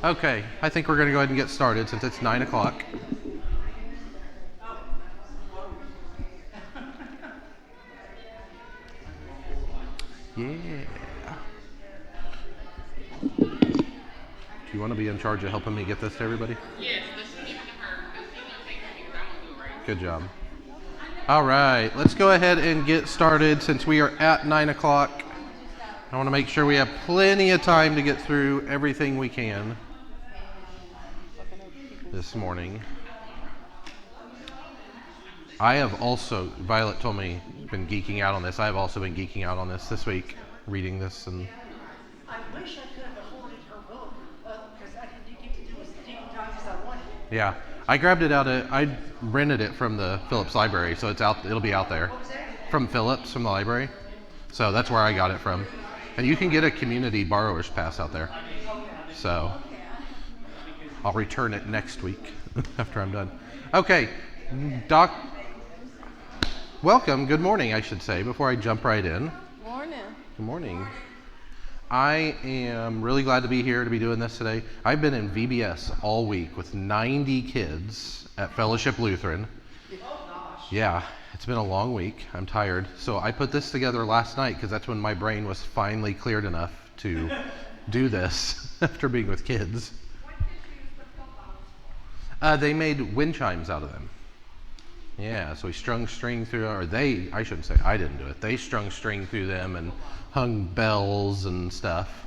Okay, I think we're going to go ahead and get started since it's 9 o'clock. Yeah. Do you want to be in charge of helping me get this to everybody? Yes, let's give it to her because she's gonna take it because I'm gonna do it right. Good job. All right, let's go ahead and get started since we are at 9 o'clock. I want to make sure we have plenty of time to get through everything we can this morning. I have also, Violet told me, been geeking out on this. I have also been geeking out on this week, reading this. And I wish I could have afforded her book because I didn't get to do as deep dive as I wanted. yeah, I grabbed it I rented it from the Phillips Library, so it'll be out there. What was that? From Phillips, from the library. So that's where I got it from. And you can get a community borrower's pass out there. So I'll return it next week after I'm done. Okay, Doc, welcome. Good morning, I should say, before I jump right in. Morning. Good morning. I am really glad to be here to be doing this today. I've been in VBS all week with 90 kids at Fellowship Lutheran. Yeah, it's been a long week. I'm tired. So I put this together last night because that's when my brain was finally cleared enough to do this after being with kids. They made wind chimes out of them. Yeah, so we strung string through, I shouldn't say I didn't do it. They strung string through them and hung bells and stuff.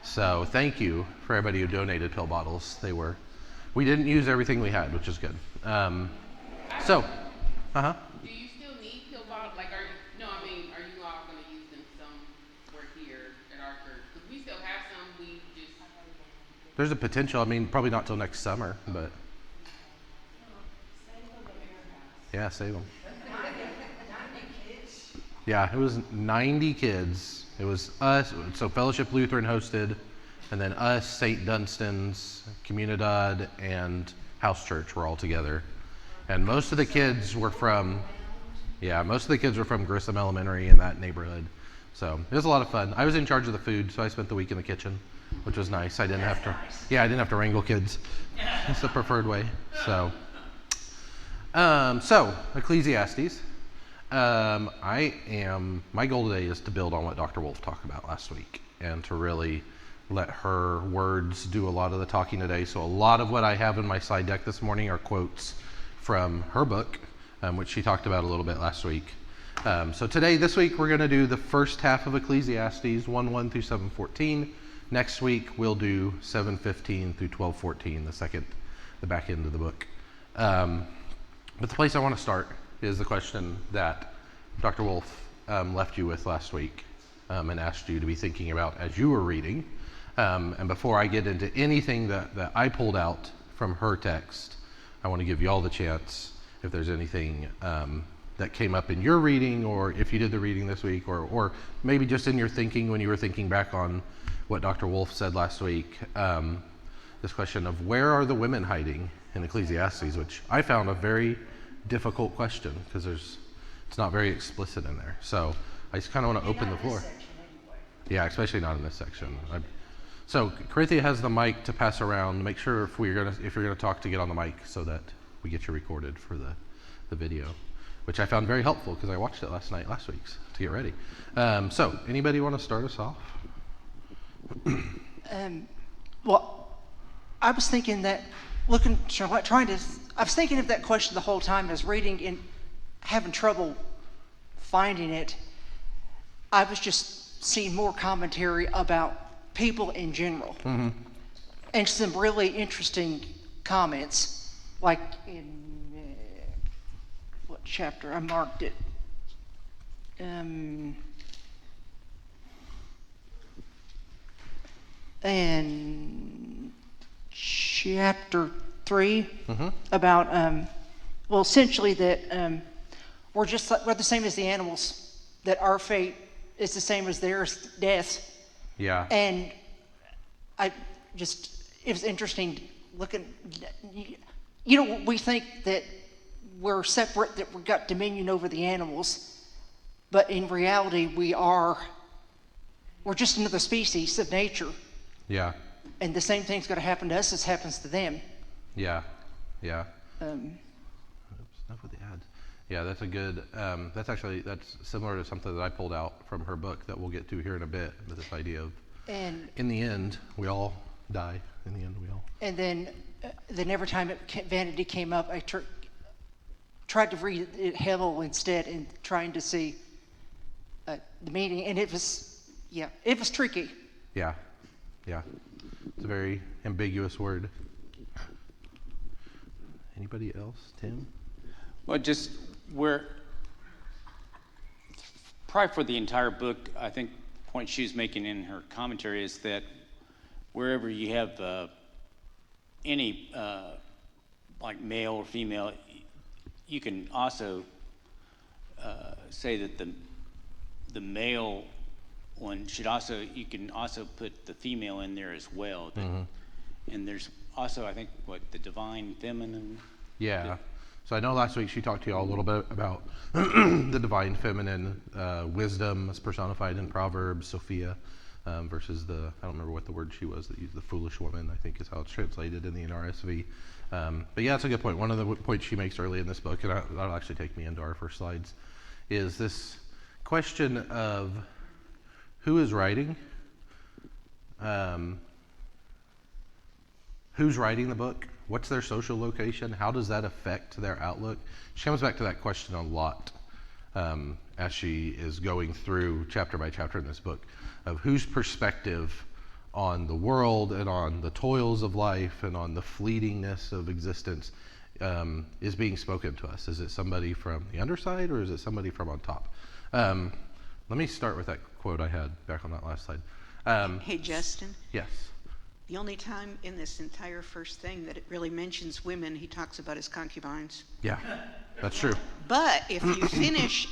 So thank you for everybody who donated pill bottles. We didn't use everything we had, which is good. Uh-huh. Do you still need pill bottles? Are you all going to use them somewhere here at our church? Because we still have some, we just... There's a potential, probably not till next summer, but yeah, save them. Yeah, it was 90 kids. It was us, so Fellowship Lutheran hosted, and then us, St. Dunstan's, Comunidad, and House Church were all together. And most of the kids were from Grissom Elementary in that neighborhood. So it was a lot of fun. I was in charge of the food, so I spent the week in the kitchen, which was nice. I didn't have to wrangle kids. It's the preferred way. So Ecclesiastes. My goal today is to build on what Dr. Wolf talked about last week and to really let her words do a lot of the talking today. So a lot of what I have in my slide deck this morning are quotes from her book, which she talked about a little bit last week. So this week, we're going to do the first half of Ecclesiastes, 1:1 through 7:14. Next week, we'll do 7:15 through 12:14, the back end of the book. But the place I want to start is the question that Dr. Wolf left you with last week and asked you to be thinking about as you were reading. And before I get into anything that I pulled out from her text, I want to give you all the chance if there's anything that came up in your reading, or if you did the reading this week, or maybe just in your thinking when you were thinking back on what Dr. Wolf said last week, this question of where are the women hiding in Ecclesiastes, which I found a very difficult question because it's not very explicit in there. So I just kind of want to open the floor. Yeah, especially not in this section. So Corinthia has the mic to pass around. Make sure if you're gonna talk to get on the mic so that we get you recorded for the video, which I found very helpful because I watched it last week to get ready. So anybody want to start us off? Well, I was thinking that I was thinking of that question the whole time. I was reading and having trouble finding it. I was just seeing more commentary about people in general, and some really interesting comments, like in what chapter I marked it. And chapter 3 about essentially that we're the same as the animals, that our fate is the same as theirs, death. Yeah. And it was interesting looking. We think that we're separate, that we've got dominion over the animals, but in reality we're just another species of nature. Yeah. And the same thing's going to happen to us as happens to them. Yeah, yeah. Um, Enough with the ads. Yeah, that's a good. That's similar to something that I pulled out from her book that we'll get to here in a bit. With this idea of, and in the end, we all die. In the end, we all. and then every time Vanity came up, I tried to read it Hevel instead and trying to see the meaning, and it was tricky. Yeah, yeah. It's a very ambiguous word. Anybody else? Tim? Well, just where, probably for the entire book, I think the point she was making in her commentary is that wherever you have any like male or female, you can also say that the male one should also, you can also put the female in there as well. And there's also, I think, the divine feminine. Yeah. So I know last week she talked to you all a little bit about the divine feminine wisdom as personified in Proverbs, Sophia, versus I don't remember what the word she was that used, the foolish woman, I think is how it's translated in the NRSV. But yeah, that's a good point. One of the points she makes early in this book, and that'll actually take me into our first slides, is this question of who is writing, who's writing the book, what's their social location, how does that affect their outlook? She comes back to that question a lot as she is going through chapter by chapter in this book of whose perspective on the world and on the toils of life and on the fleetingness of existence is being spoken to us. Is it somebody from the underside or is it somebody from on top? Let me start with that quote I had back on that last slide. Hey, Justin, Yes. the only time in this entire first thing that it really mentions women, he talks about his concubines. Yeah, that's true. But if you finish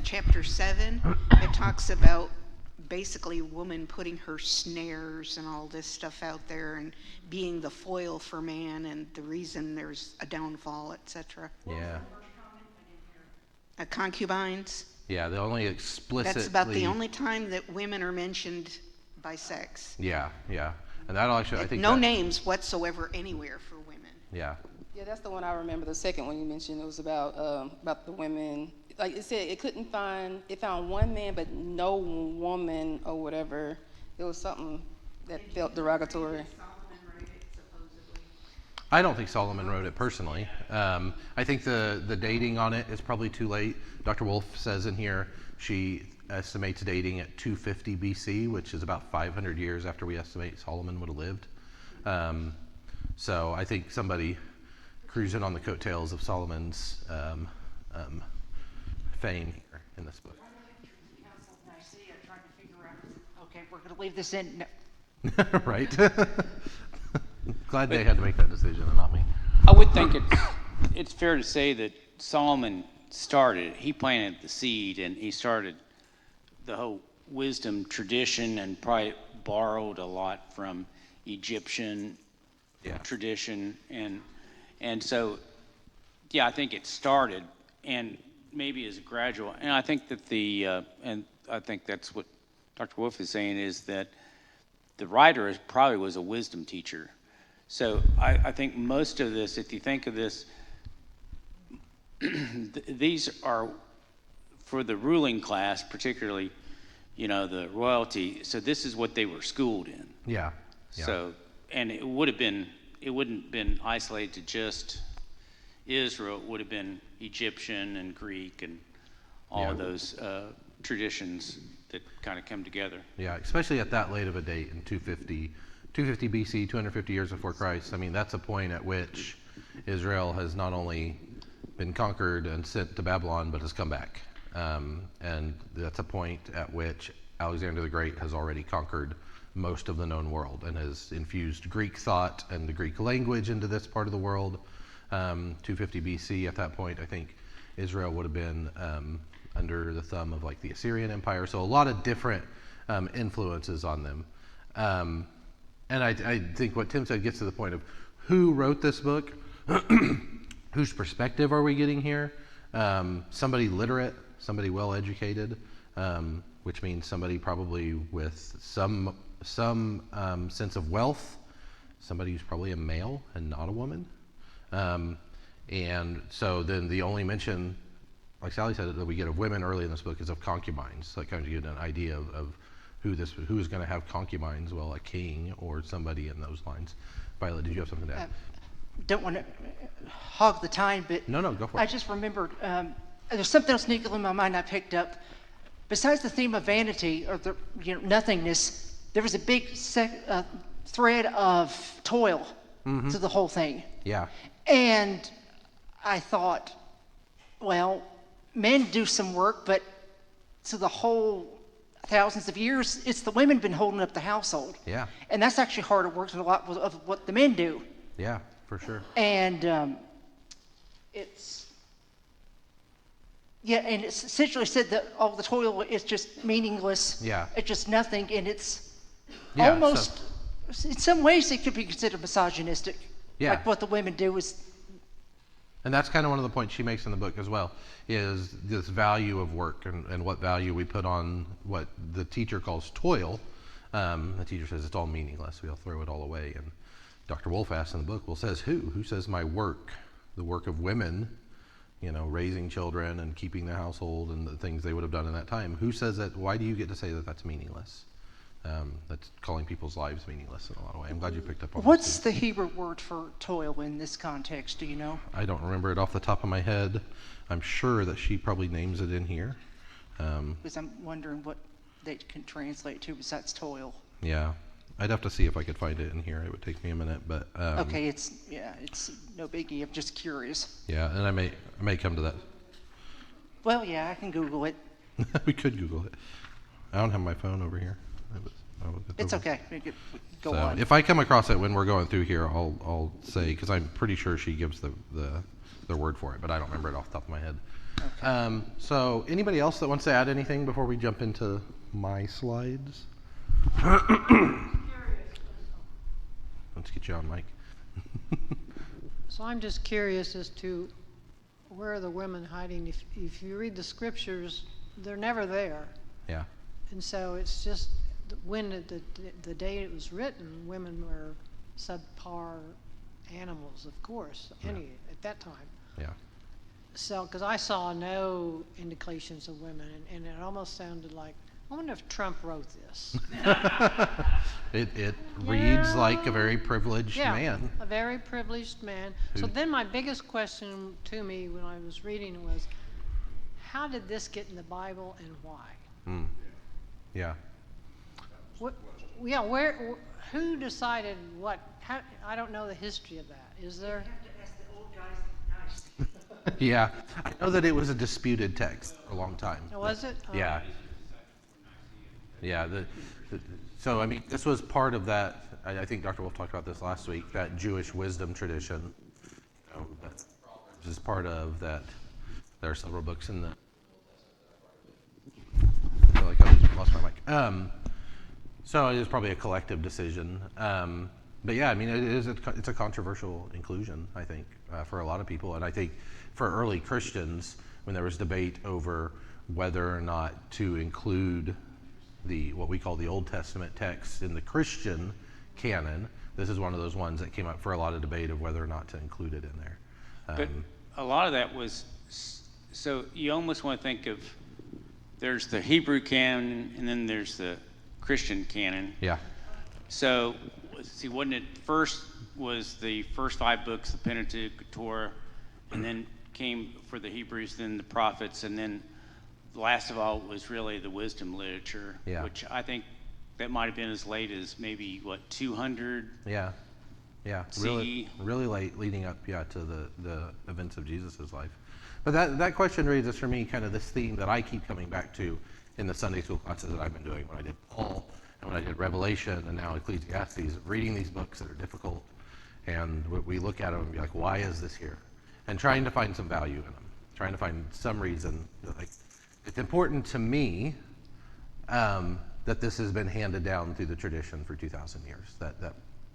chapter 7, it talks about basically woman putting her snares and all this stuff out there and being the foil for man and the reason there's a downfall, etc. Yeah. Concubines. Yeah, the only explicitly... That's about the only time that women are mentioned by sex. Yeah, yeah. And that'll actually, I think... No names whatsoever anywhere for women. Yeah. Yeah, that's the one I remember. The second one you mentioned, it was about the women. Like it said, it found one man, but no woman or whatever. It was something that felt derogatory. Solomon wrote it, supposedly. I don't think Solomon wrote it personally. I think the dating on it is probably too late. Dr. Wolf says in here she estimates dating at 250 BC, which is about 500 years after we estimate Solomon would have lived. So I think somebody cruising on the coattails of Solomon's fame here in this book. Council of Nicaea trying to figure out, okay, we're going to leave this in. No. Right? Glad they had to make that decision and not me. I would think it's fair to say that Solomon he planted the seed and he started the whole wisdom tradition and probably borrowed a lot from Egyptian tradition and so yeah, I think it started and maybe is gradual, and I think that and I think that's what Dr. Wolf is saying is that the writer probably was a wisdom teacher. So I think most of this, if you think of this, these are for the ruling class, particularly, the royalty. So this is what they were schooled in. Yeah. So, and it wouldn't have been isolated to just Israel. It would have been Egyptian and Greek and all of those traditions that kind of come together. Yeah, especially at that late of a date in 250 BC, 250 years before Christ. I mean, that's a point at which Israel has not only been conquered and sent to Babylon, but has come back. And that's a point at which Alexander the Great has already conquered most of the known world and has infused Greek thought and the Greek language into this part of the world. 250 BC, at that point, I think Israel would have been under the thumb of like the Assyrian Empire. So a lot of different influences on them. And I think what Tim said gets to the point of who wrote this book, whose perspective are we getting here? Somebody literate, somebody well educated, which means somebody probably with some some sense of wealth, somebody who's probably a male and not a woman. And so then the only mention, like Sally said, that we get of women early in this book is of concubines. So that kind of gives you an idea of who is going to have concubines. Well, a king or somebody in those lines. Violet, did you have something to add? Don't want to hog the time, but No, go for it. I just remembered there's something else sneaking in my mind I picked up. Besides the theme of vanity or the nothingness, there was a big thread of toil to the whole thing. Yeah, And I thought, well, men do some work, but to the whole thousands of years, it's the women been holding up the household. yeah, And that's actually harder work than a lot of what the men do. yeah, for sure. And and it's essentially said that all the toil is just meaningless. Yeah. It's just nothing, and it's Yeah, almost, in some ways, it could be considered misogynistic. Yeah. Like what the women do is, And that's kind of one of the points she makes in the book as well, is this value of work and what value we put on what the teacher calls toil. The teacher says it's all meaningless. We'll throw it all away. And Dr. Wolf asks in the book, well, says who? Who says my work, the work of women, raising children and keeping the household and the things they would have done in that time. Who says that? Why do you get to say that that's meaningless? That's calling people's lives meaningless in a lot of ways. I'm glad you picked up on what's that. the Hebrew word for toil in this context? Do you know? I don't remember it off the top of my head. I'm sure that she probably names it in here. Because I'm wondering what they can translate to besides toil. Yeah, I'd have to see if I could find it in here. It would take me a minute, but Okay, it's no biggie. I'm just curious. yeah, and I may come to that. Well, yeah, I can Google it. We could Google it. I don't have my phone over here. It's okay. We could go So on. if I come across it when we're going through here, I'll say, because I'm pretty sure she gives the word for it, but I don't remember it off the top of my head. So anybody else that wants to add anything before we jump into my slides? Let's get you on, Mike. So I'm just curious as to where are the women hiding? If you read the scriptures, they're never there. Yeah, And so it's just when the day it was written, women were subpar animals, of course, at that time. yeah. So, because I saw no indications of women, and it almost sounded like, I wonder if Trump wrote this. It reads like a very privileged Yeah, man. a very privileged man. So Who- then my biggest question to me when I was reading was, how did this get in the Bible and why? Yeah. What, who decided what? I don't know the history of that. Is there? Yeah, I know that it was a disputed text for a long time. Was it? Yeah. Yeah. So, I mean, this was part of that. I think Dr. Wolf talked about this last week, that Jewish wisdom tradition. That is part of that. There are several books in the. I feel like I just lost my mic. So it is probably a collective decision. But yeah, I mean, it's a controversial inclusion, I think, for a lot of people. And I think for early Christians, when there was debate over whether or not to include what we call the Old Testament text in the Christian canon, this is one of those ones that came up for a lot of debate of whether or not to include it in there. But a lot of that was, so you almost want to think of, there's the Hebrew canon and then there's the Christian canon. Yeah, So, see, wasn't it first was the first 5 books, the Pentateuch, Torah, and then came for the Hebrews, then the prophets, and then last of all was really the wisdom literature, Yeah. which I think that might have been as late as maybe, 200? yeah, CE. really late, leading up, to the events of Jesus' life. But that question raises for me kind of this theme that I keep coming back to in the Sunday school classes that I've been doing when I did Paul and when I did Revelation and now Ecclesiastes, reading these books that are difficult, and we look at them and be like, why is this here? And trying to find some value in them, trying to find some reason. Like, it's important to me that this has been handed down through the tradition for 2,000 years, that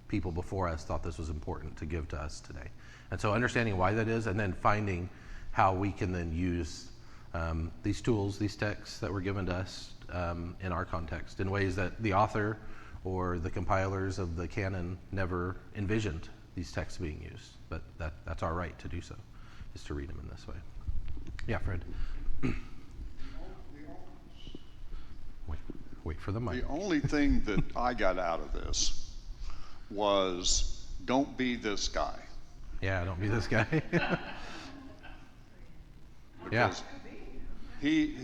people before us thought this was important to give to us today. And so understanding why that is, and then finding how we can then use these tools, these texts that were given to us in our context in ways that the author or the compilers of the canon never envisioned these texts being used. But that's our right to do so, is to read them in this way. Yeah, Fred. Wait for the mic. The only thing that I got out of this was don't be this guy. Yeah, don't be this guy. Yeah. Because he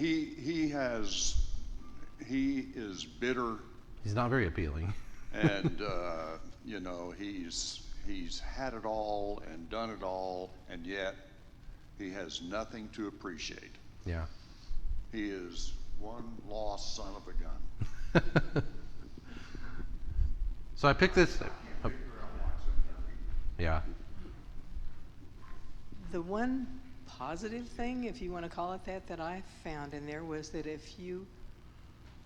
is bitter, He's not very appealing. and you know, he's had it all and done it all, and yet he has nothing to appreciate. Yeah. He is one lost son of a gun. So I picked this. Yeah. The one positive thing, if you want to call it that I found in there was that if you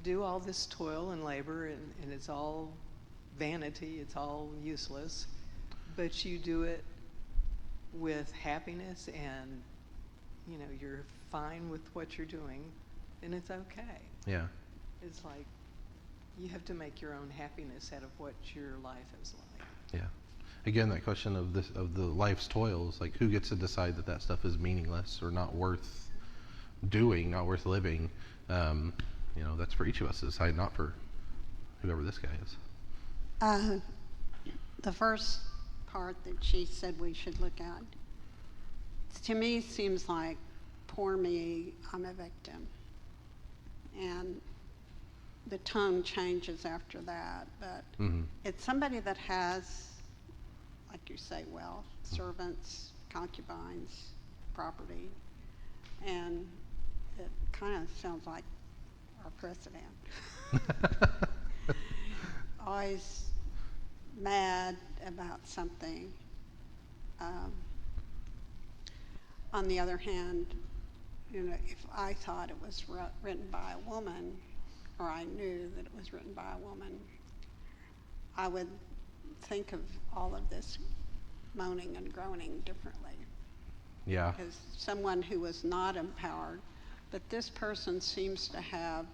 do all this toil and labor and it's all vanity, it's all useless, but you do it with happiness and, you know, you're fine with what you're doing, then it's okay. Yeah. It's like you have to make your own happiness out of what your life is like. Yeah. Again, that question of the life's toils, like who gets to decide that stuff is meaningless or not worth doing, not worth living? You know, that's for each of us to decide, not for whoever this guy is. The first part that she said we should look at, to me seems like, poor me, I'm a victim. And the tone changes after that, but it's somebody that has, like you say, wealth, servants, concubines, property, and it kind of sounds like our president. Always mad about something. On the other hand, you know, if I thought it was written by a woman, or I knew that it was written by a woman, I would think of all of this moaning and groaning differently. Yeah. As someone who was not empowered, but this person seems to have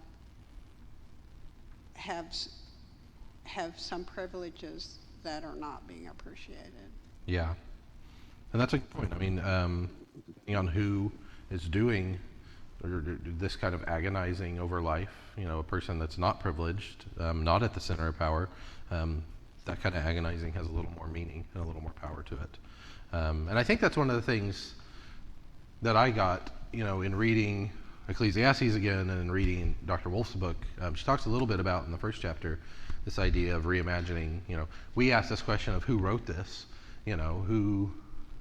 some privileges that are not being appreciated. Yeah. And that's a good point. I mean, depending on who is doing this kind of agonizing over life, you know, a person that's not privileged, not at the center of power, that kind of agonizing has a little more meaning and a little more power to it. And I think that's one of the things that I got, you know, in reading Ecclesiastes again and in reading Dr. Wolf's book. She talks a little bit about in the first chapter this idea of reimagining. You know, we asked this question of who wrote this, you know,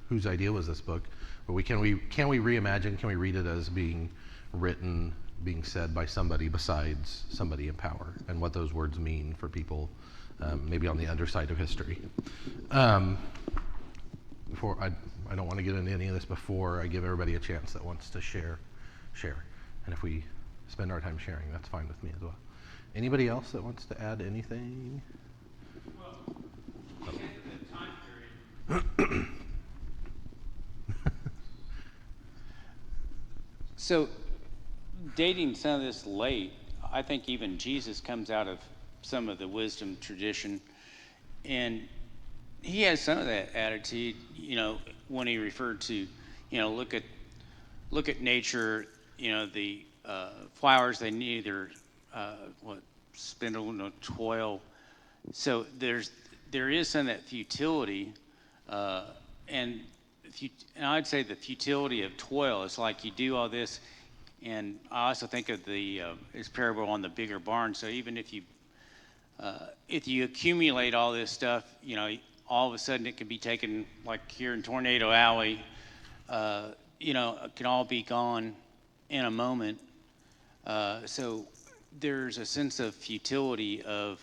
whose idea was this book, but can we reimagine, can we read it as being written, being said by somebody besides somebody in power, and what those words mean for people, maybe on the underside of history. Before I don't want to get into any of this before I give everybody a chance that wants to share. And if we spend our time sharing, that's fine with me as well. Anybody else that wants to add anything? Well, at the time period. So, dating some of this late, I think even Jesus comes out of some of the wisdom tradition, and he has some of that attitude, you know, when he referred to, you know, look at nature, you know, the flowers, they neither spindle nor toil. So there is some of that futility, and I'd say the futility of toil is like you do all this, and I also think of this parable on the bigger barn. So even if you accumulate all this stuff, you know, all of a sudden it can be taken, like here in Tornado Alley, you know, it can all be gone in a moment. So there's a sense of futility of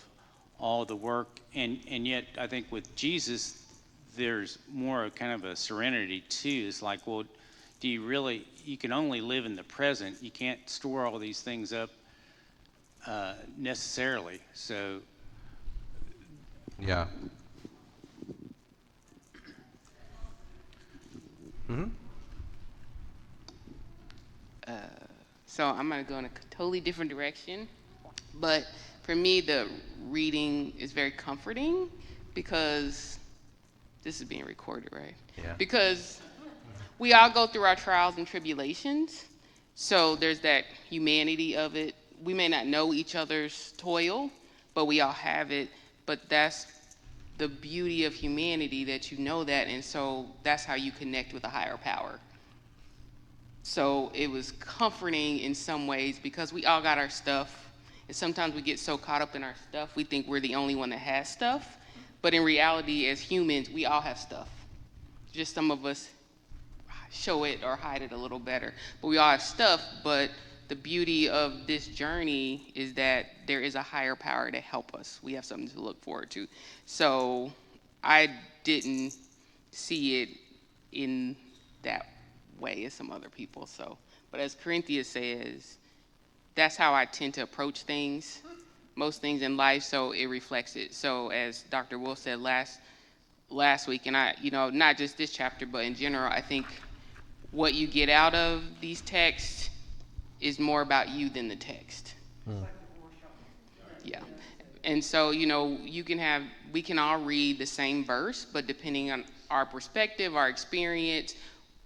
all the work, and yet I think with Jesus, there's more kind of a serenity too. It's like, well, you can only live in the present. You can't store all these things up necessarily. So. Yeah. So I'm gonna go in a totally different direction, but for me, the reading is very comforting because this is being recorded, right? Yeah. Because we all go through our trials and tribulations. So there's that humanity of it. We may not know each other's toil, but we all have it. But that's the beauty of humanity, that you know that, and so that's how you connect with a higher power. So it was comforting in some ways because we all got our stuff, and sometimes we get so caught up in our stuff, we think we're the only one that has stuff. But in reality, as humans, we all have stuff. Just some of us show it or hide it a little better. But we all have stuff, but the beauty of this journey is that there is a higher power to help us. We have something to look forward to. So I didn't see it in that way as some other people. So, but as Corinthia says, that's how I tend to approach things, most things in life, so it reflects it. So as Dr. Wolf said last week, and I, not just this chapter, but in general, I think what you get out of these texts is more about you than the text. Yeah. And so, we can all read the same verse, but depending on our perspective, our experience,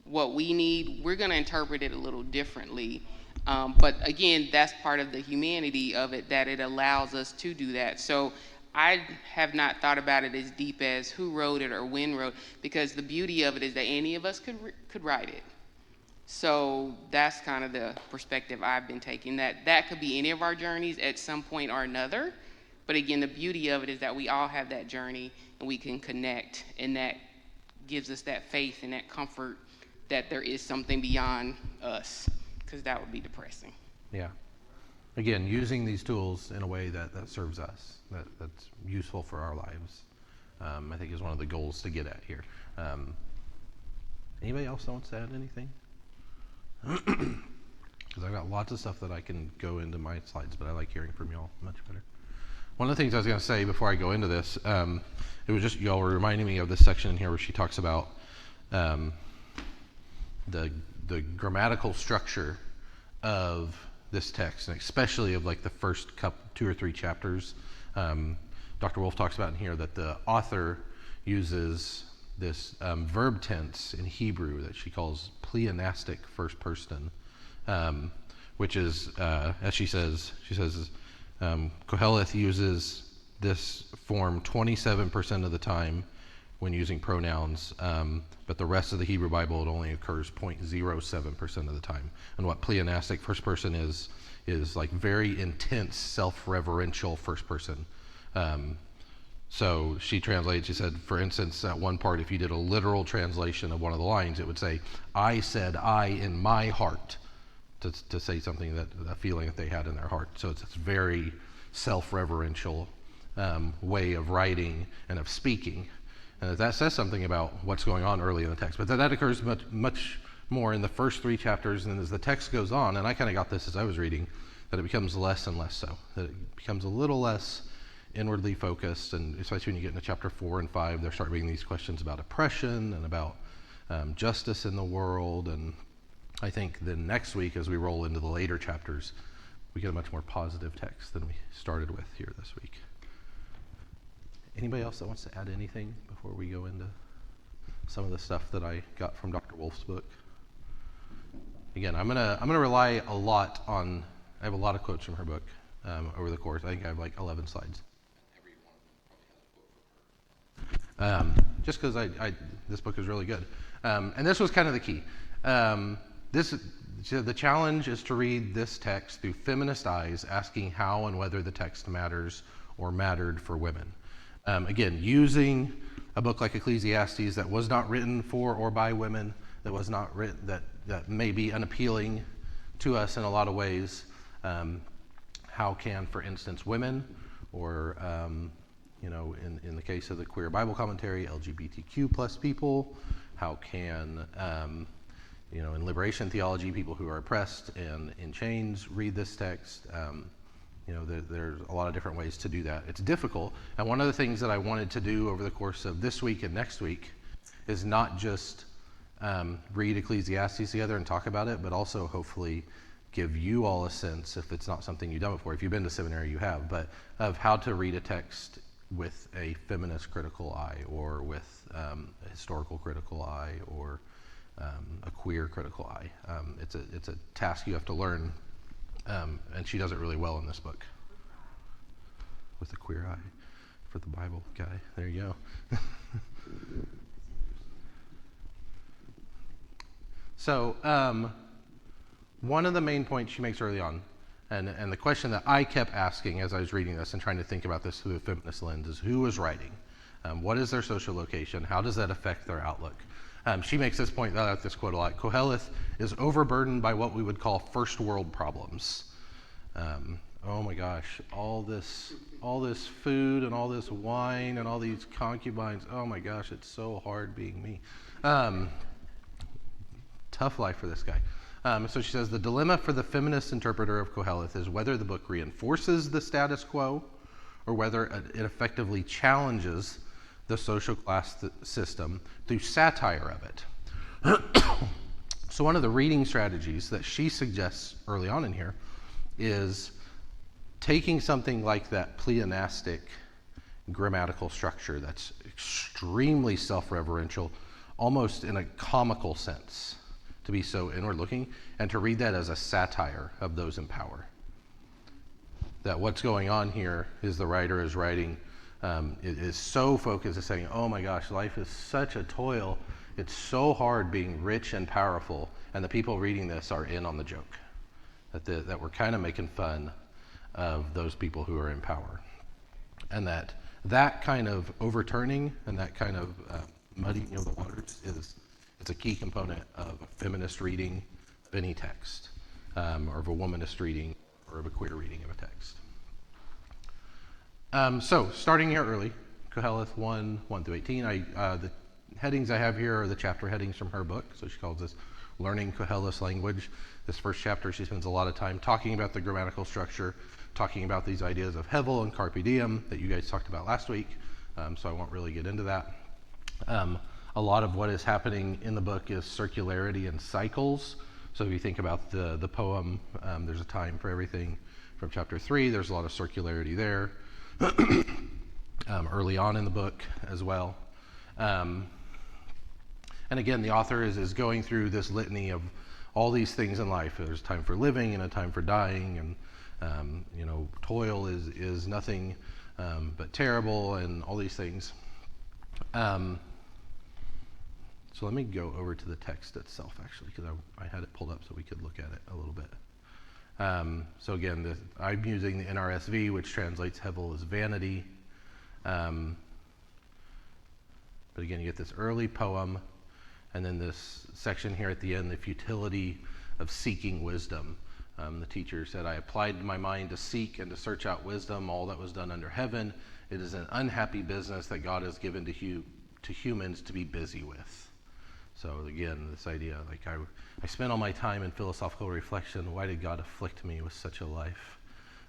what we need, we're going to interpret it a little differently. But again, that's part of the humanity of it, that it allows us to do that. So I have not thought about it as deep as who wrote it or when wrote, because the beauty of it is that any of us could write it. So that's kind of the perspective I've been taking, that could be any of our journeys at some point or another. But again, the beauty of it is that we all have that journey and we can connect, and that gives us that faith and that comfort that there is something beyond us, because that would be depressing. Yeah. Again, using these tools in a way that serves us, that's useful for our lives, I think is one of the goals to get at here. Anybody else that wants to add anything? Because I've got lots of stuff that I can go into my slides, but I like hearing from y'all much better. One of the things I was going to say before I go into this, it was just y'all were reminding me of this section in here where she talks about the grammatical structure of this text, and especially of like the first 2 or 3 chapters. Dr. Wolf talks about in here that the author uses this verb tense in Hebrew that she calls pleonastic first person, which is, as she says, Koheleth uses this form 27% of the time when using pronouns, but the rest of the Hebrew Bible, it only occurs 0.07% of the time. And what pleonastic first person is like very intense, self-reverential first person. So she translated, she said, for instance, at one part, if you did a literal translation of one of the lines, it would say, I said I in my heart, to say something, a feeling that they had in their heart. So it's very self-reverential way of writing and of speaking. And that says something about what's going on early in the text. But that occurs much more in the first 3 chapters, and as the text goes on, and I kind of got this as I was reading, that it becomes less and less so. That it becomes a little less inwardly focused, and especially when you get into chapter 4 and 5, there start being these questions about oppression and about justice in the world. And I think then next week, as we roll into the later chapters, we get a much more positive text than we started with here this week. Anybody else that wants to add anything before we go into some of the stuff that I got from Dr. Wolf's book? Again, I'm gonna rely a lot on. I have a lot of quotes from her book over the course. I think I have like 11 slides. Just because this book is really good, and this was kind of the key. The challenge is to read this text through feminist eyes, asking how and whether the text matters or mattered for women. Again, using a book like Ecclesiastes that was not written for or by women, that was not written, that may be unappealing to us in a lot of ways. How can, for instance, women, or in the case of the Queer Bible Commentary, LGBTQ plus people, how can in liberation theology, people who are oppressed and in chains read this text? There's a lot of different ways to do that. It's difficult, and one of the things that I wanted to do over the course of this week and next week is not just read Ecclesiastes together and talk about it, but also hopefully give you all a sense, if it's not something you've done before. If you've been to seminary, you have, but of how to read a text with a feminist critical eye, or with a historical critical eye, or a queer critical eye. It's a task you have to learn, and she does it really well in this book. With a queer eye for the Bible guy. There you go. So, one of the main points she makes early on, and the question that I kept asking as I was reading this and trying to think about this through a feminist lens, is who is writing? What is their social location? How does that affect their outlook? She makes this point, I like this quote a lot. Koheleth is overburdened by what we would call first world problems. Oh my gosh, all this food and all this wine and all these concubines. Oh my gosh, it's so hard being me. Tough life for this guy. So she says, the dilemma for the feminist interpreter of Koheleth is whether the book reinforces the status quo or whether it effectively challenges the social class system through satire of it. So one of the reading strategies that she suggests early on in here is taking something like that pleonastic grammatical structure that's extremely self-reverential, almost in a comical sense, to be so inward-looking, and to read that as a satire of those in power. That what's going on here is the writer is writing, it is so focused on saying, oh my gosh, life is such a toil, it's so hard being rich and powerful, and the people reading this are in on the joke. That we're kind of making fun of those people who are in power. And that kind of overturning and that kind of muddying of the waters it's a key component of a feminist reading of any text, or of a womanist reading, or of a queer reading of a text. So, starting here early, Koheleth 1 through 18. The headings I have here are the chapter headings from her book, so she calls this Learning Koheleth's Language. This first chapter, she spends a lot of time talking about the grammatical structure, talking about these ideas of Hevel and Carpe Diem that you guys talked about last week, so I won't really get into that. A lot of what is happening in the book is circularity and cycles. So if you think about the poem, there's a time for everything. From chapter 3, there's a lot of circularity there. Early on in the book as well. And again, the author is going through this litany of all these things in life. There's a time for living and a time for dying, and toil is nothing but terrible, and all these things. So let me go over to the text itself, actually, because I had it pulled up so we could look at it a little bit. So again, I'm using the NRSV, which translates Hevel as vanity. But again, you get this early poem, and then this section here at the end, the futility of seeking wisdom. The teacher said, I applied my mind to seek and to search out wisdom, all that was done under heaven. It is an unhappy business that God has given to humans to be busy with. So again, this idea, like I spent all my time in philosophical reflection. Why did God afflict me with such a life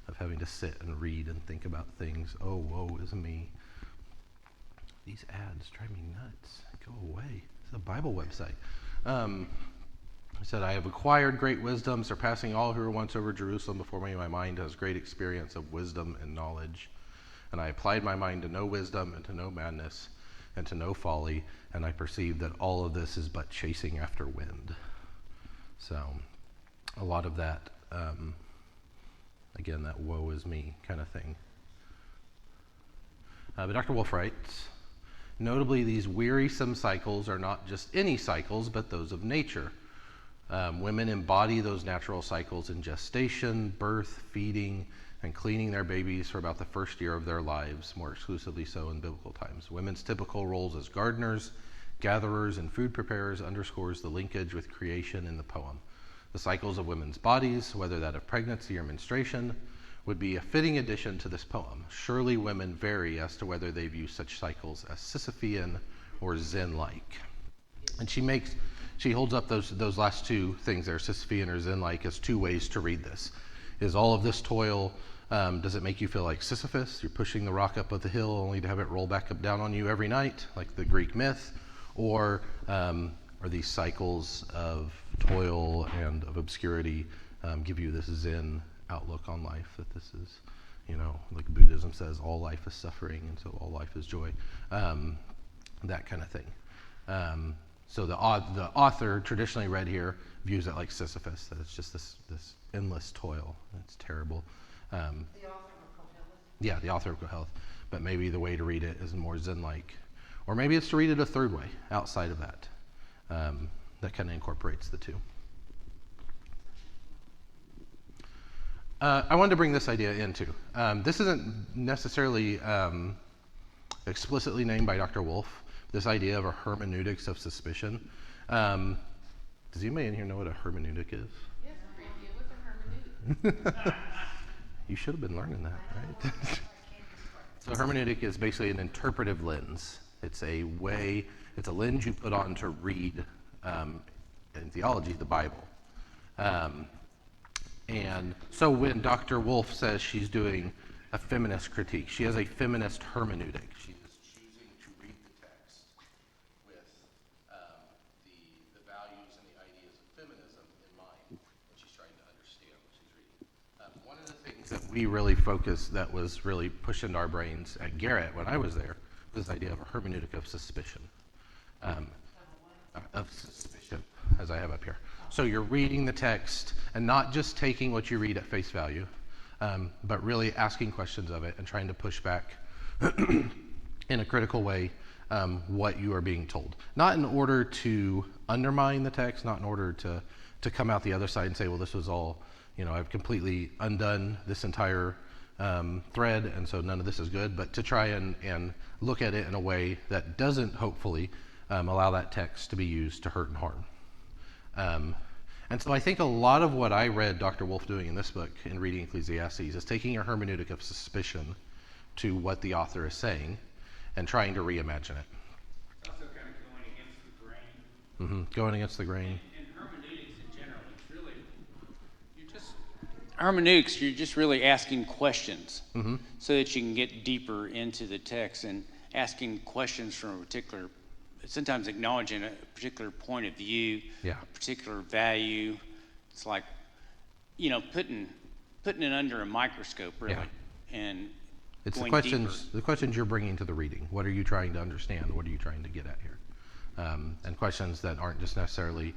of having to sit and read and think about things? Oh, woe is me. These ads drive me nuts. Go away. It's a Bible website. He said, I have acquired great wisdom, surpassing all who were once over Jerusalem before me. My mind has great experience of wisdom and knowledge. And I applied my mind to know wisdom and to know madness and to know folly, and I perceive that all of this is but chasing after wind. So, a lot of that, again, that woe is me kind of thing. But Dr. Wolf writes, notably, these wearisome cycles are not just any cycles, but those of nature. Women embody those natural cycles in gestation, birth, feeding, and cleaning their babies for about the first year of their lives, more exclusively so in biblical times. Women's typical roles as gardeners, gatherers, and food preparers underscores the linkage with creation in the poem. The cycles of women's bodies, whether that of pregnancy or menstruation, would be a fitting addition to this poem. Surely women vary as to whether they view such cycles as Sisyphean or Zen-like. And she holds up those last two things there, Sisyphean or Zen-like, as two ways to read this. Is all of this toil, does it make you feel like Sisyphus? You're pushing the rock up the hill only to have it roll back down on you every night, like the Greek myth? Or are these cycles of toil and of obscurity give you this Zen outlook on life, that this is, like Buddhism says, all life is suffering, and so all life is joy, that kind of thing. So the author, traditionally read here, views it like Sisyphus, that it's just this endless toil. It's terrible. The author of Koheleth? Yeah, the author of Koheleth. But maybe the way to read it is more Zen-like. Or maybe it's to read it a third way, outside of that, that kind of incorporates the two. I wanted to bring this idea in too. This isn't necessarily explicitly named by Dr. Wolf, this idea of a hermeneutics of suspicion. Does anybody in here know what a hermeneutic is? Yes, what's a hermeneutic? You should have been learning that, right? So hermeneutic is basically an interpretive lens. It's a lens you put on to read, in theology, the Bible. And so when Dr. Wolf says she's doing a feminist critique, she has a feminist hermeneutic. She is choosing to read the text with the values and the ideas of feminism in mind, and she's trying to understand what she's reading. One of the things that we really focused, that was really pushed into our brains at Garrett when I was there, was this idea of a hermeneutic of suspicion. Of suspicion, as I have up here. So you're reading the text and not just taking what you read at face value, but really asking questions of it and trying to push back in a critical way what you are being told. Not in order to undermine the text, not in order to come out the other side and say, well, this was all, I've completely undone this entire thread, and so none of this is good, but to try and look at it in a way that doesn't, hopefully, allow that text to be used to hurt and harm. And so I think a lot of what I read Dr. Wolf doing in this book, in reading Ecclesiastes, is taking a hermeneutic of suspicion to what the author is saying and trying to reimagine it. Also kind of going against the grain. Going against the grain. And hermeneutics in general, hermeneutics, you're just really asking questions so that you can get deeper into the text, and asking questions from a particular, sometimes acknowledging a particular point of view, a particular value. It's like, putting it under a microscope, really, and it's going the questions you're bringing to the reading. What are you trying to understand? What are you trying to get at here? And questions that aren't just necessarily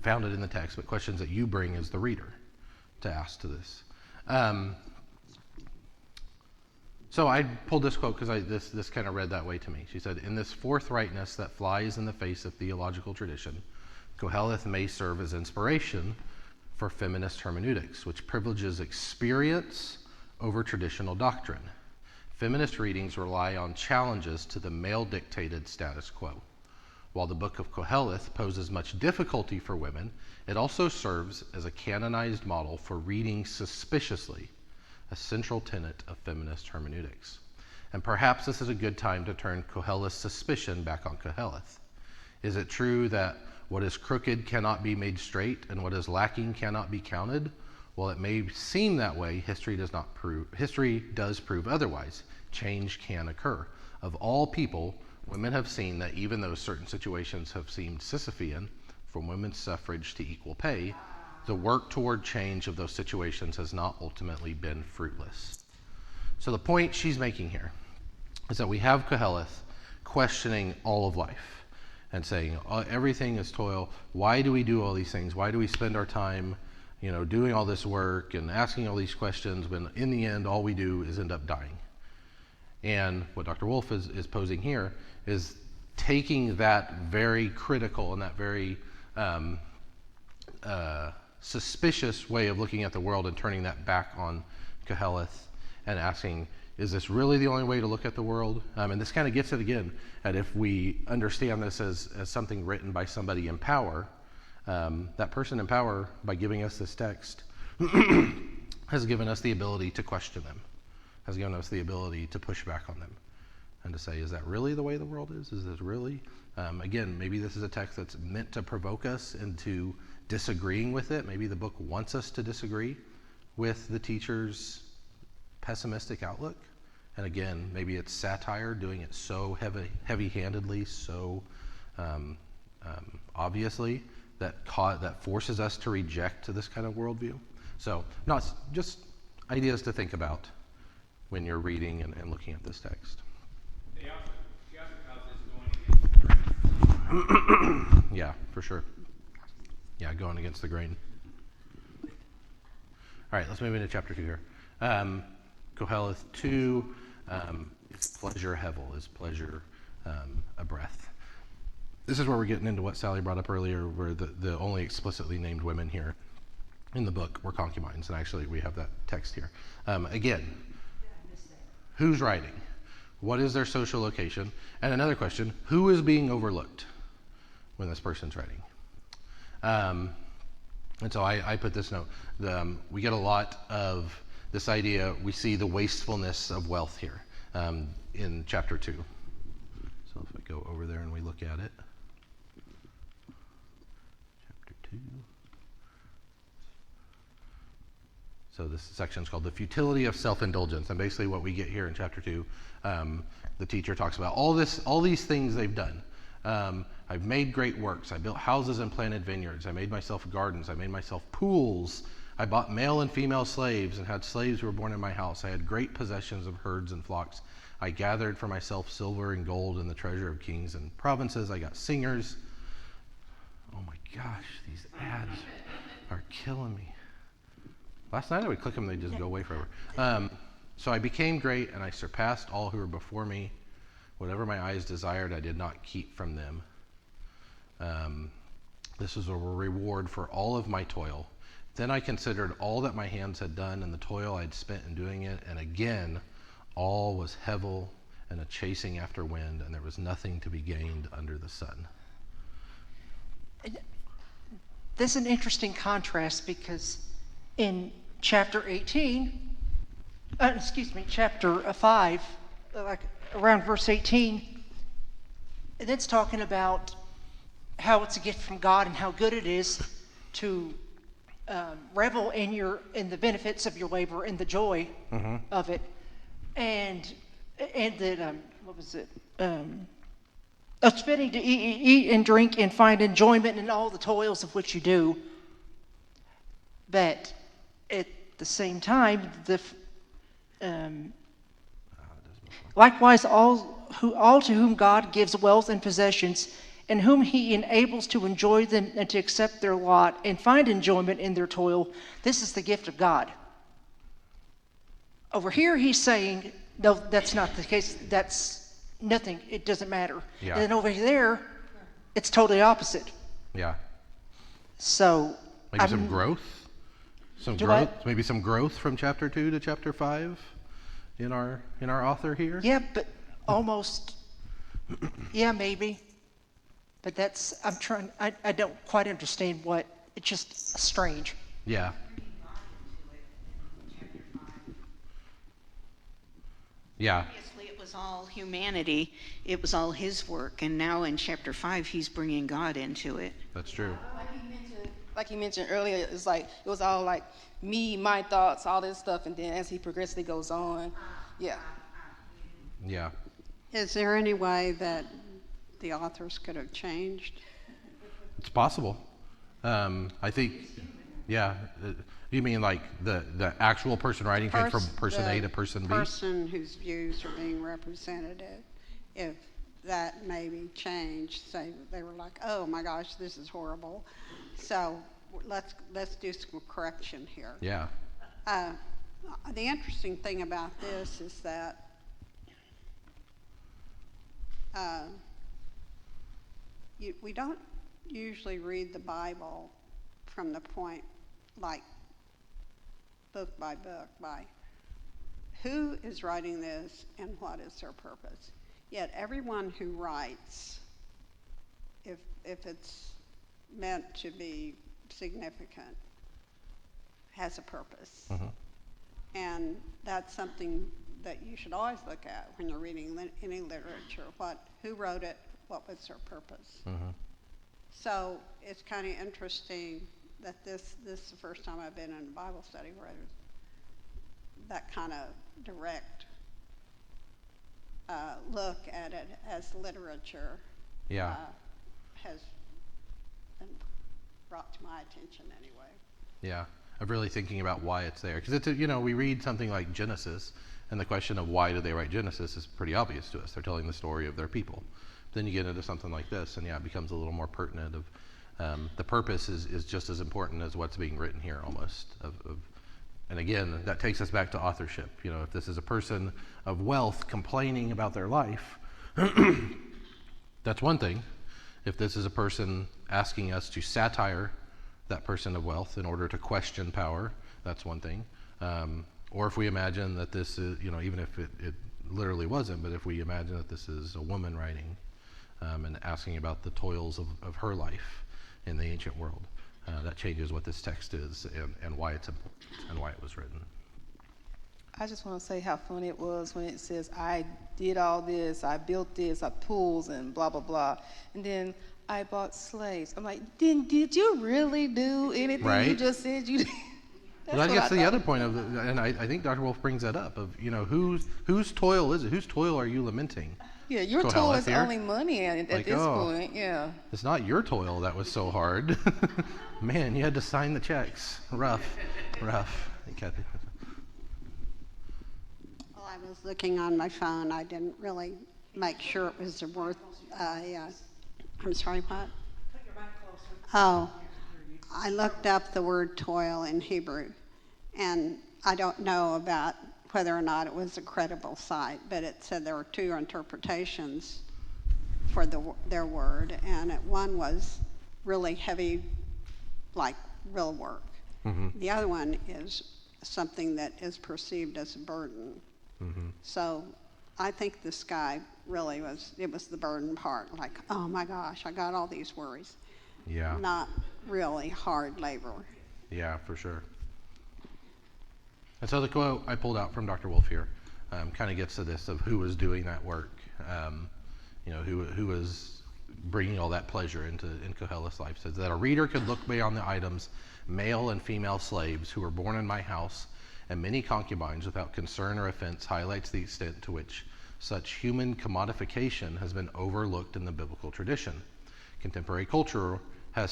founded in the text, but questions that you bring as the reader to ask to this. So I pulled this quote because this kind of read that way to me. She said, "In this forthrightness that flies in the face of theological tradition, Koheleth may serve as inspiration for feminist hermeneutics, which privileges experience over traditional doctrine. Feminist readings rely on challenges to the male-dictated status quo. While the Book of Koheleth poses much difficulty for women, it also serves as a canonized model for reading suspiciously, a central tenet of feminist hermeneutics. And perhaps this is a good time to turn Koheleth's suspicion back on Koheleth. Is it true that what is crooked cannot be made straight and what is lacking cannot be counted? While it may seem that way, history does prove otherwise. Change can occur. Of all people, women have seen that even though certain situations have seemed Sisyphean, from women's suffrage to equal pay, the work toward change of those situations has not ultimately been fruitless." So the point she's making here is that we have Koheleth questioning all of life and saying, everything is toil. Why do we do all these things? Why do we spend our time, doing all this work and asking all these questions when in the end all we do is end up dying? And what Dr. Wolf is posing here is taking that very critical and that very suspicious way of looking at the world and turning that back on Koheleth and asking, is this really the only way to look at the world? And this kind of gets it again, that if we understand this as something written by somebody in power, that person in power, by giving us this text, has given us the ability to question them, has given us the ability to push back on them, and to say, is that really the way the world is? Is this really? Again, maybe this is a text that's meant to provoke us into disagreeing with it. Maybe the book wants us to disagree with the teacher's pessimistic outlook. And again, maybe it's satire, doing it so heavy-handedly, so obviously, that forces us to reject this kind of worldview. So, not just ideas to think about when you're reading and looking at this text. She also calls this going against the grain. Yeah, for sure. Yeah, going against the grain. All right, let's move into chapter 2 here. Koheleth 2 is pleasure hevel, is pleasure a breath. This is where we're getting into what Sally brought up earlier, where the only explicitly named women here in the book were concubines, and actually we have that text here. Again, who's writing? What is their social location? And another question, who is being overlooked when this person's writing? And so I put this note. We get a lot of this idea, we see the wastefulness of wealth here in chapter 2. So if I go over there and we look at it. Chapter 2. So this section is called The Futility of Self-Indulgence. And basically what we get here in chapter 2, the teacher talks about all these things they've done. I've made great works. I built houses and planted vineyards. I made myself gardens. I made myself pools. I bought male and female slaves and had slaves who were born in my house. I had great possessions of herds and flocks. I gathered for myself silver and gold and the treasure of kings and provinces. I got singers. Oh my gosh, these ads are killing me. Last night I would click them, they'd just go away forever. So I became great and I surpassed all who were before me. Whatever my eyes desired, I did not keep from them. This was a reward for all of my toil. Then I considered all that my hands had done and the toil I'd spent in doing it, and again, all was hevel and a chasing after wind, and there was nothing to be gained under the sun. This is an interesting contrast because in chapter 5, like around verse 18, and it's talking about how it's a gift from God and how good it is to revel in the benefits of your labor and the joy of it, and that what was it? It's fitting to eat and drink and find enjoyment in all the toils of which you do. But at the same time, likewise, all to whom God gives wealth and possessions, and whom he enables to enjoy them and to accept their lot and find enjoyment in their toil, this is the gift of God. Over here, he's saying, no, that's not the case. That's nothing. It doesn't matter. Yeah. And then over there, it's totally opposite. Yeah. So Maybe some growth? Maybe some growth from chapter 2 to chapter 5 in our author here? Yeah, but almost, yeah, maybe. But I don't quite understand it's just strange. Yeah. Yeah. Obviously, it was all humanity. It was all his work. And now in chapter 5, he's bringing God into it. That's true. Like he mentioned earlier, it's like it was all like me, my thoughts, all this stuff, and then as he progressively goes on, yeah. Yeah. Is there any way that the authors could have changed? It's possible. I think, yeah. You mean like the actual person writing came from person A to person B? The person whose views are being represented, if that maybe changed, say they were like, oh my gosh, this is horrible. So let's do some correction here. Yeah. The interesting thing about this is that we don't usually read the Bible from the point, like book by book, by who is writing this and what is their purpose. Yet everyone who writes, if it's meant to be significant, has a purpose. Mm-hmm. And that's something that you should always look at when you're reading any literature. Who wrote it? What was their purpose? Mm-hmm. So it's kind of interesting that this is the first time I've been in a Bible study where there's that kind of direct look at it as literature Yeah. has been brought to my attention anyway. Yeah, of really thinking about why it's there. Because we read something like Genesis, and the question of why did they write Genesis is pretty obvious to us. They're telling the story of their people. Then you get into something like this, and it becomes a little more pertinent. Of the purpose is just as important as what's being written here, almost. And again, that takes us back to authorship. If this is a person of wealth complaining about their life, that's one thing. If this is a person asking us to satire that person of wealth in order to question power, that's one thing. Or if we imagine that this is, even if it literally wasn't, but if we imagine that this is a woman writing and asking about the toils of her life in the ancient world, that changes what this text is and why it's important and why it was written. I just want to say how funny it was when it says, I did all this, I built this, I pools and blah, blah, blah. And then I bought slaves. I'm like, did you really do anything you Right. just said you did? Well, that gets to the other point of, and I think Dr. Wolf brings that up, of, whose toil is it? Whose toil are you lamenting? Yeah, your Kohelet tool is here. only money at Like, this oh. point, yeah. It's not your toil that was so hard. Man, you had to sign the checks. Rough. Kathy. Well, I was looking on my phone. I didn't really make sure it was worth, I'm sorry, what? Put your mic closer. Oh, I looked up the word toil in Hebrew, and I don't know about whether or not it was a credible site, but it said there were two interpretations for their word, and one was really heavy, like real work. Mm-hmm. The other one is something that is perceived as a burden. Mm-hmm. So I think this guy really was the burden part, like, oh my gosh, I got all these worries. Yeah. Not really hard labor. Yeah, for sure. And so the quote I pulled out from Dr. Wolf here kind of gets to this of who was doing that work, who was bringing all that pleasure in Kohelet's life. It says that a reader could look beyond the items, male and female slaves who were born in my house, and many concubines without concern or offense highlights the extent to which such human commodification has been overlooked in the biblical tradition. Contemporary culture has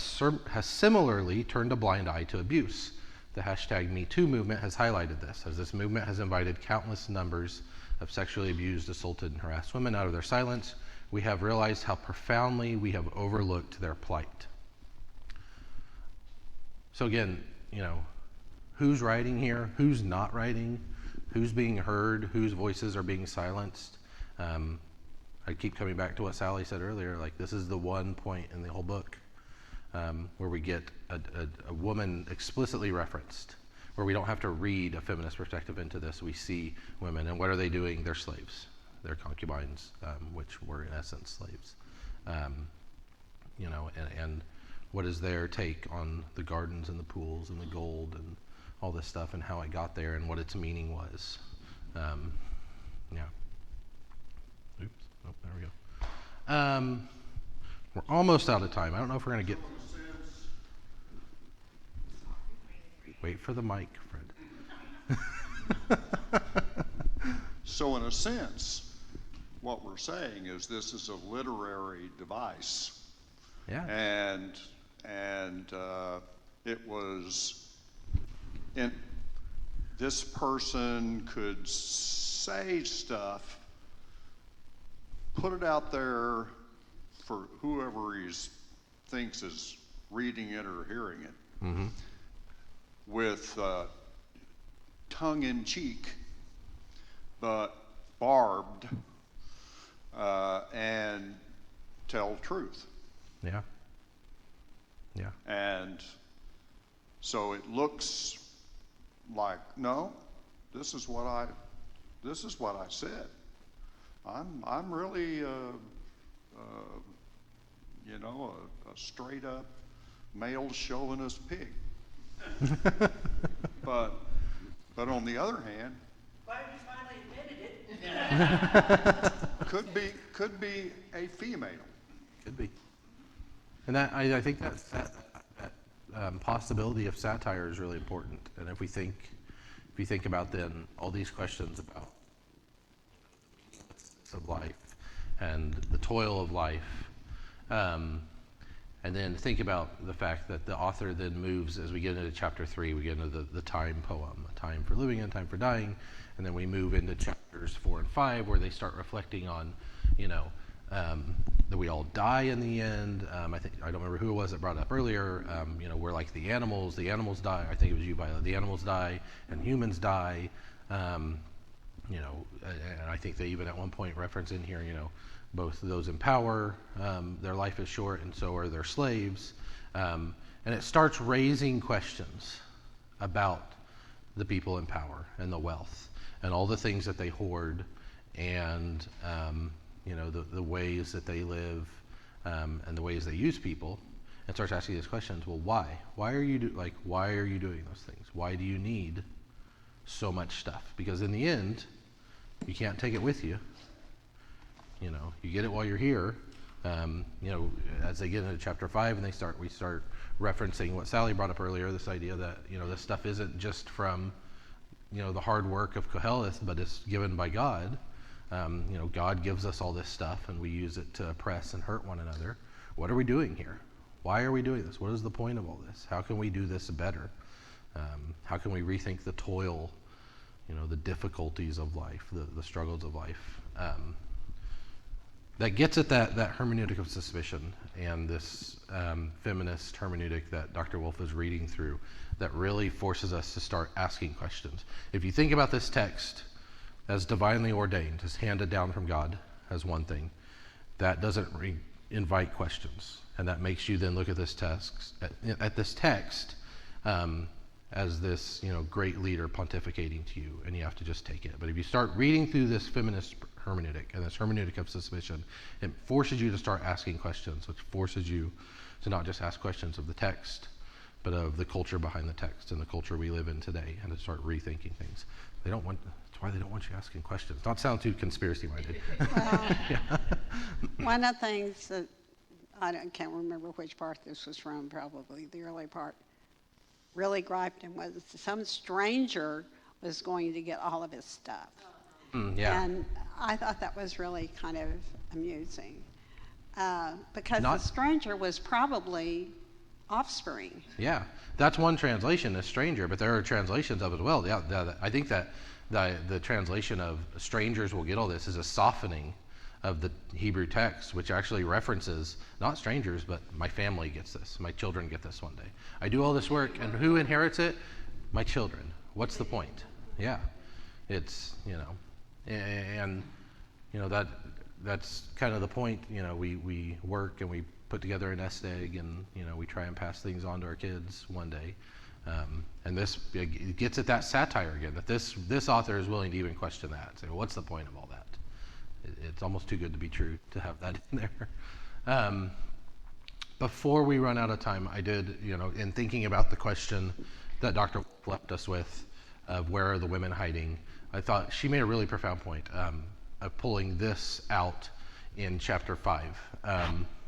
similarly turned a blind eye to abuse. The hashtag #MeToo movement has highlighted this, as this movement has invited countless numbers of sexually abused, assaulted, and harassed women out of their silence. We have realized how profoundly we have overlooked their plight. So again, who's writing here? Who's not writing? Who's being heard? Whose voices are being silenced? I keep coming back to what Sally said earlier, like this is the one point in the whole book where we get a woman explicitly referenced, where we don't have to read a feminist perspective into this. We see women, and what are they doing? They're slaves. They're concubines, which were in essence slaves. And what is their take on the gardens and the pools and the gold and all this stuff and how it got there and what its meaning was. Yeah. Oops. Oh, there we go. We're almost out of time. I don't know if we're going to get... Wait for the mic, Fred. So in a sense, what we're saying is this is a literary device. Yeah. And it was, this person could say stuff, put it out there for whoever he thinks is reading it or hearing it, Mm-hmm. with tongue in cheek, but barbed, and tell truth. Yeah. Yeah. And so it looks like, no, this is what I said. I'm really, a straight up male chauvinist pig. But on the other hand, Glad you finally admitted it. could be a female. Could be. And that I think that possibility of satire is really important. And if you think about then all these questions about of life and the toil of life, And then think about the fact that the author then moves, as we get into chapter 3, we get into the time poem, a time for living and time for dying. And then we move into chapters 4 and 5, where they start reflecting on, that we all die in the end. I don't remember who it was that brought it up earlier. We're like the animals die. I think it was you, Violet. The animals die and humans die. And I think they even at one point reference in here, both those in power, their life is short, and so are their slaves. And it starts raising questions about the people in power and the wealth and all the things that they hoard, and the ways that they live, and the ways they use people. And starts asking these questions. Well, why? Why are you doing those things? Why do you need so much stuff? Because in the end, you can't take it with you. You get it while you're here. As they get into chapter 5 and we start referencing what Sally brought up earlier, this idea that, this stuff isn't just from, the hard work of Koheleth, but it's given by God. God gives us all this stuff and we use it to oppress and hurt one another. What are we doing here? Why are we doing this? What is the point of all this? How can we do this better? How can we rethink the toil, the difficulties of life, the struggles of life? That gets at that hermeneutic of suspicion and this feminist hermeneutic that Dr. Wolf is reading through, that really forces us to start asking questions. If you think about this text as divinely ordained, as handed down from God, as one thing, that doesn't invite questions, and that makes you then look at this text as this great leader pontificating to you, and you have to just take it. But if you start reading through this feminist hermeneutic and this hermeneutic of suspicion, it forces you to start asking questions, which forces you to not just ask questions of the text, but of the culture behind the text and the culture we live in today, and to start rethinking things. That's why they don't want you asking questions. Not sound too conspiracy minded. One of the things that can't remember which part this was from, probably the early part, really griped him was some stranger was going to get all of his stuff. Yeah. And I thought that was really kind of amusing, because the stranger was probably offspring. Yeah, that's one translation, a stranger, but there are translations of it as well. Yeah, I think that the translation of strangers will get all this is a softening of the Hebrew text, which actually references not strangers, but my family gets this, my children get this one day. I do all this work, and who inherits it? My children. What's the point? Yeah, it's, and that's kind of the point. We work and we put together a nest egg, and we try and pass things on to our kids one day. And this it gets at that satire again, that this author is willing to even question that and say, well, what's the point of all that? It's almost too good to be true to have that in there. Before we run out of time, I did, in thinking about the question that Dr. left us with of where are the women hiding, I thought she made a really profound point of pulling this out in chapter 5.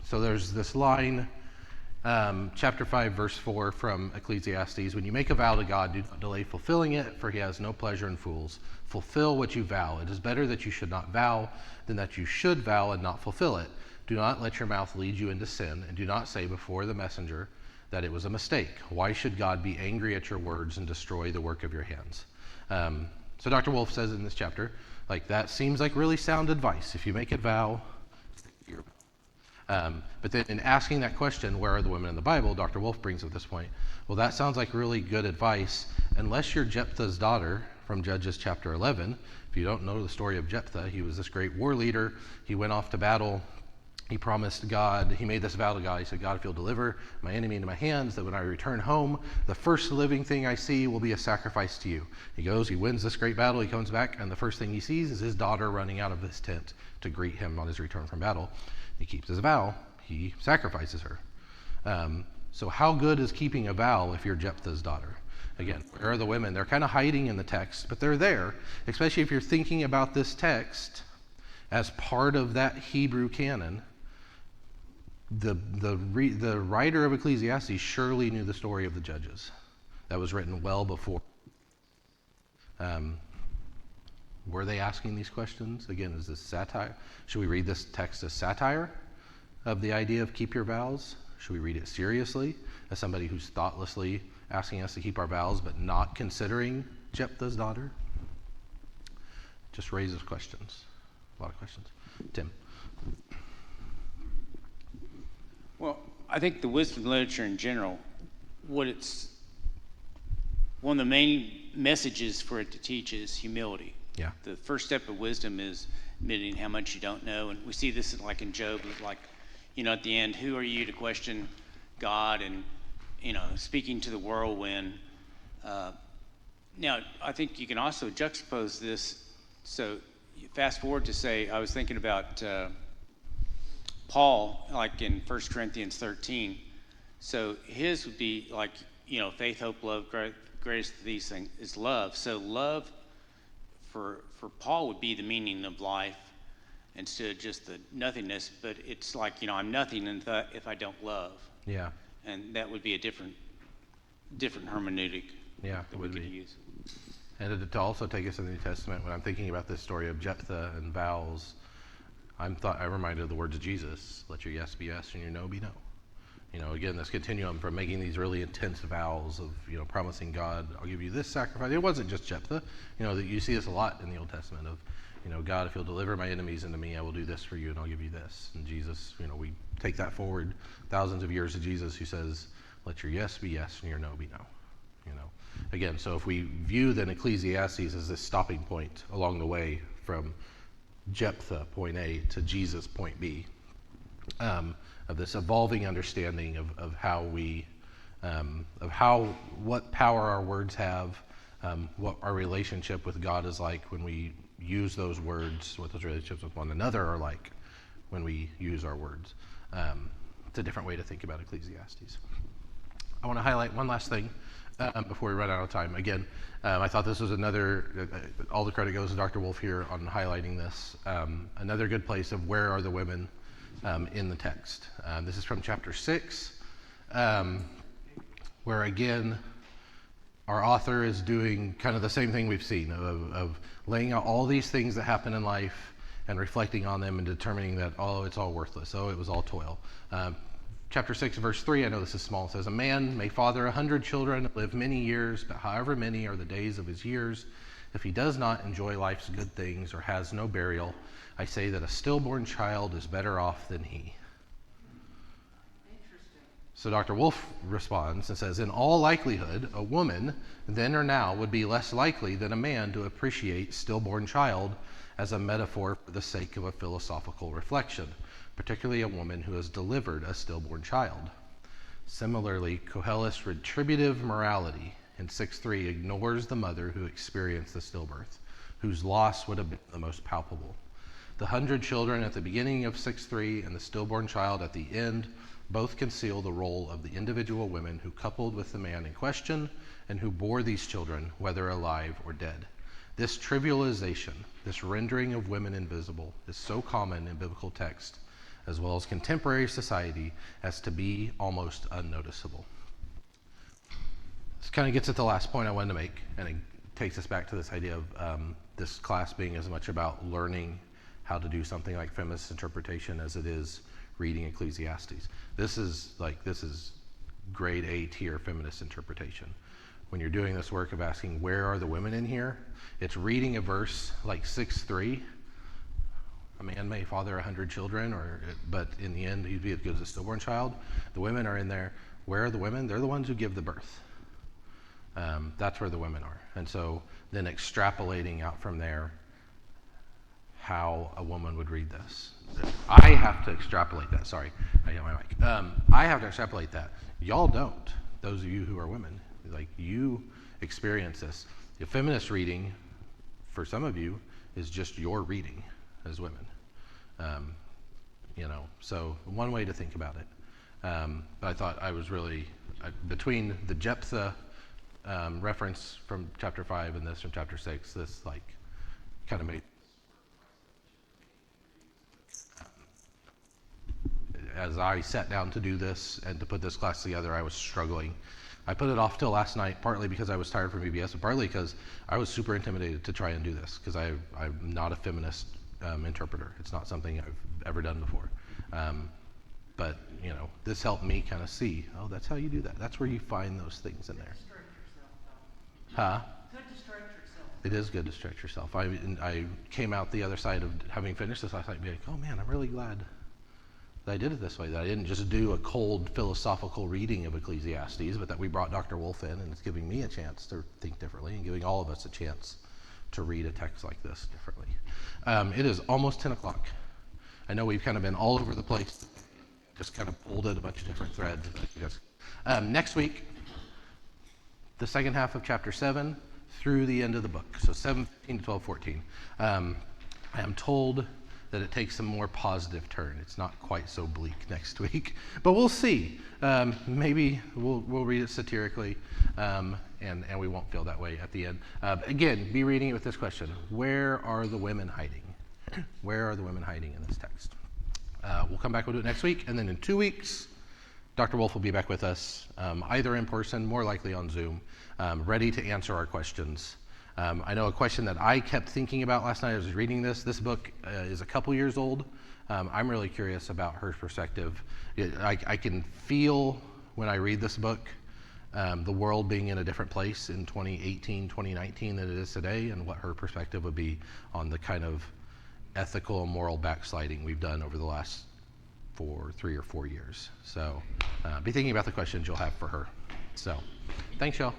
So there's this line, chapter 5, verse 4 from Ecclesiastes, when you make a vow to God, do not delay fulfilling it, for he has no pleasure in fools. Fulfill what you vow. It is better that you should not vow than that you should vow and not fulfill it. Do not let your mouth lead you into sin, and do not say before the messenger that it was a mistake. Why should God be angry at your words and destroy the work of your hands? So Dr. Wolf says in this chapter, that seems like really sound advice. If you make a vow, stick to your vow. But then in asking that question, where are the women in the Bible, Dr. Wolf brings up this point. Well, that sounds like really good advice, unless you're Jephthah's daughter from Judges chapter 11. If you don't know the story of Jephthah, he was this great war leader. He went off to battle. He promised God, he made this vow to God. He said, God, if you'll deliver my enemy into my hands, that when I return home, the first living thing I see will be a sacrifice to you. He goes, he wins this great battle, he comes back, and the first thing he sees is his daughter running out of this tent to greet him on his return from battle. He keeps his vow, he sacrifices her. So how good is keeping a vow if you're Jephthah's daughter? Again, where are the women? They're kind of hiding in the text, but they're there, especially if you're thinking about this text as part of that Hebrew canon. The writer of Ecclesiastes surely knew the story of the judges. That was written well before. Were they asking these questions? Again, is this satire? Should we read this text as satire of the idea of keep your vows? Should we read it seriously as somebody who's thoughtlessly asking us to keep our vows but not considering Jephthah's daughter? Just raises questions, a lot of questions. Tim. Well, I think the wisdom literature in general, one of the main messages for it to teach is humility. Yeah. The first step of wisdom is admitting how much you don't know. And we see this like in Job, like, at the end, who are you to question God and, speaking to the whirlwind. Now, I think you can also juxtapose this. So you fast forward to say, I was thinking about Paul, like in 1 Corinthians 13. So his would be like, faith, hope, love, greatest of these things is love. So love for Paul would be the meaning of life instead of just the nothingness. But it's like, I'm nothing if I don't love. Yeah. And that would be a different hermeneutic Yeah, that it we would could be. use. And to also take us to the New Testament, when I'm thinking about this story of Jephthah and vows, I'm reminded of the words of Jesus: "Let your yes be yes and your no be no." Again, this continuum from making these really intense vows of, promising God, I'll give you this sacrifice. It wasn't just Jephthah. That you see this a lot in the Old Testament of, God, if you'll deliver my enemies into me, I will do this for you and I'll give you this. And Jesus, we take that forward thousands of years to Jesus, who says, let your yes be yes and your no be no. Again, so if we view then Ecclesiastes as this stopping point along the way from Jephthah, point A, to Jesus, point B, of this evolving understanding of how we, what power our words have, what our relationship with God is like when we use those words, what those relationships with one another are like when we use our words. It's a different way to think about Ecclesiastes. I want to highlight one last thing before we run out of time. Again, I thought this was another, all the credit goes to Dr. Wolf here on highlighting this. Another good place of where are the women in the text. This is from chapter 6, where again, our author is doing kind of the same thing we've seen of laying out all these things that happen in life and reflecting on them and determining that, it's all worthless. It was all toil. Chapter 6, verse 3, I know this is small, it says, a man may father 100 children, live many years, but however many are the days of his years, if he does not enjoy life's good things or has no burial, I say that a stillborn child is better off than he. So Dr. Wolf responds and says, in all likelihood, a woman then or now would be less likely than a man to appreciate stillborn child as a metaphor for the sake of a philosophical reflection, particularly a woman who has delivered a stillborn child. Similarly, Koheleth's retributive morality in 6:3 ignores the mother who experienced the stillbirth, whose loss would have been the most palpable. The 100 children at the beginning of 6:3 and the stillborn child at the end both conceal the role of the individual women who coupled with the man in question and who bore these children, whether alive or dead. This trivialization, this rendering of women invisible, is so common in biblical text as well as contemporary society as to be almost unnoticeable. This kind of gets at the last point I wanted to make, and it takes us back to this idea of this class being as much about learning how to do something like feminist interpretation as it is reading Ecclesiastes. This is grade A tier feminist interpretation. When you're doing this work of asking where are the women in here, it's reading a verse like 6:3. A man may father 100 children, but in the end he'd be as good as a stillborn child. The women are in there. Where are the women? They're the ones who give the birth. That's where the women are. And so then extrapolating out from there how a woman would read this. I have to extrapolate that. Sorry, I hit my mic. I have to extrapolate that. Y'all don't. Those of you who are women, like you experience this. The feminist reading, for some of you, is just your reading as women. So one way to think about it. But I thought I was really, between the Jephthah reference from chapter 5 and this from chapter 6, this kind of made, as I sat down to do this and to put this class together, I was struggling. I put it off till last night, partly because I was tired from VBS, but partly because I was super intimidated to try and do this, because I'm not a feminist interpreter. It's not something I've ever done before. But, you know, this helped me kind of see, oh, that's how you do that. That's where you find those things in there. Huh? It is good to stretch yourself. I came out the other side of having finished this last night being like, oh man, I'm really glad that I did it this way, that I didn't just do a cold philosophical reading of Ecclesiastes, but that we brought Dr. Wolf in, and it's giving me a chance to think differently and giving all of us a chance to read a text like this differently. It is almost 10 o'clock. I know we've kind of been all over the place, just kind of pulled at a bunch of different threads. Next week, the second half of chapter 7 through the end of the book, so 7:15 to 12:14. I am told that it takes a more positive turn. It's not quite so bleak next week, but we'll see. Maybe we'll read it satirically, and we won't feel that way at the end. Again, be reading it with this question: where are the women hiding? Where are the women hiding in this text? We'll come back, we'll do it next week, and then in 2 weeks, Dr. Wolf will be back with us, either in person, more likely on Zoom, ready to answer our questions. I know a question that I kept thinking about last night as I was reading this. This book is a couple years old. I'm really curious about her perspective. I can feel when I read this book the world being in a different place in 2018, 2019 than it is today, and what her perspective would be on the kind of ethical and moral backsliding we've done over the last 3 or 4 years. So be thinking about the questions you'll have for her. So thanks, y'all.